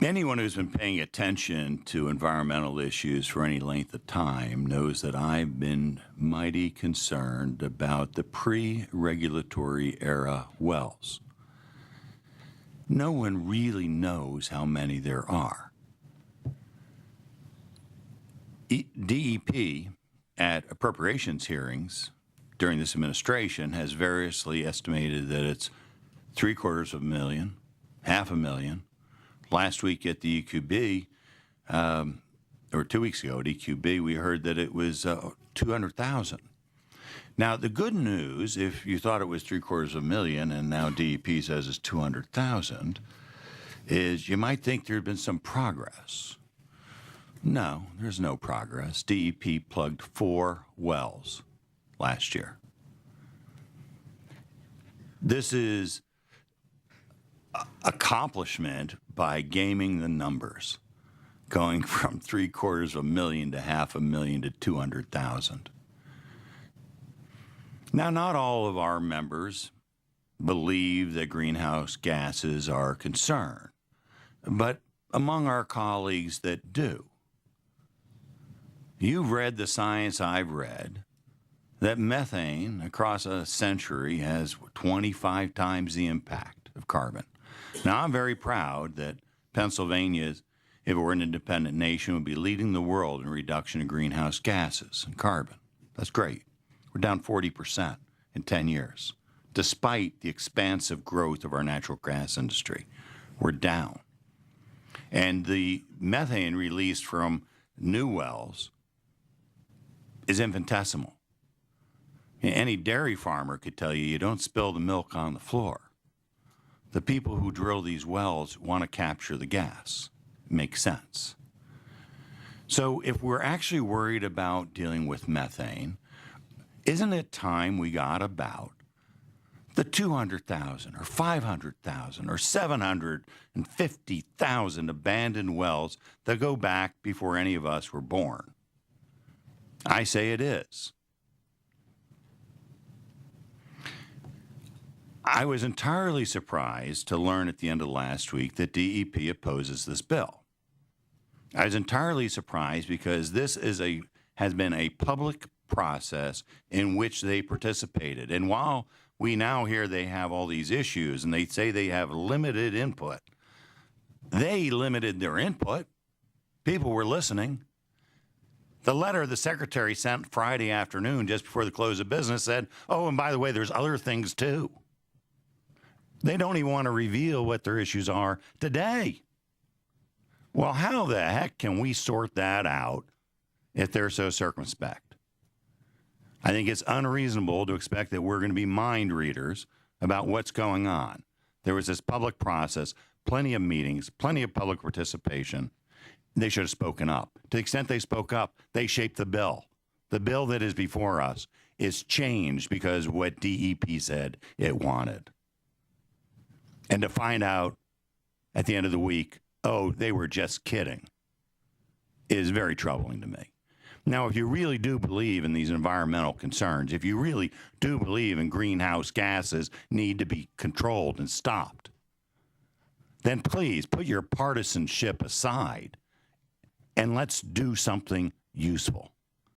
Anyone who's been paying attention to environmental issues for any length of time knows that I've been mighty concerned about the pre-regulatory era wells. No one really knows how many there are. DEP at appropriations hearings during this administration has variously estimated that it's 750,000, 500,000. Last week at the EQB, or 2 weeks ago at EQB, we heard that it was 200,000. Now, the good news, if you thought it was 750,000 and now DEP says it's 200,000, is you might think there had been some progress. No, there's no progress. DEP plugged 4 wells last year. This is accomplishment by gaming the numbers, going from 750,000 to 500,000 to 200,000. Now, not all of our members believe that greenhouse gases are a concern, but among our colleagues that do, you've read the science I've read, that methane across a century has 25 times the impact of carbon. Now, I'm very proud that Pennsylvania, if it were an independent nation, would be leading the world in reduction of greenhouse gases and carbon. That's great. We're down 40% in 10 years. Despite the expansive growth of our natural gas industry, we're down. And the methane released from new wells is infinitesimal. Any dairy farmer could tell you don't spill the milk on the floor. The people who drill these wells want to capture the gas. It makes sense. So if we're actually worried about dealing with methane, isn't it time we got about the 200,000 or 500,000 or 750,000 abandoned wells that go back before any of us were born? I say it is. I was entirely surprised to learn at the end of last week that DEP opposes this bill. I was entirely surprised because this has been a public process in which they participated. And while we now hear they have all these issues and they say they have limited input, they limited their input. People were listening. The letter the secretary sent Friday afternoon just before the close of business said, oh, and by the way, there's other things too. They don't even want to reveal what their issues are today. Well, how the heck can we sort that out if they're so circumspect? I think it's unreasonable to expect that we're going to be mind readers about what's going on. There was this public process, plenty of meetings, plenty of public participation. They should have spoken up. To the extent they spoke up, they shaped the bill. The bill that is before us is changed because of what DEP said it wanted. And to find out at the end of the week, oh, they were just kidding, is very troubling to me. Now, if you really do believe in these environmental concerns, if you really do believe in greenhouse gases need to be controlled and stopped, then please put your partisanship aside and let's do something useful.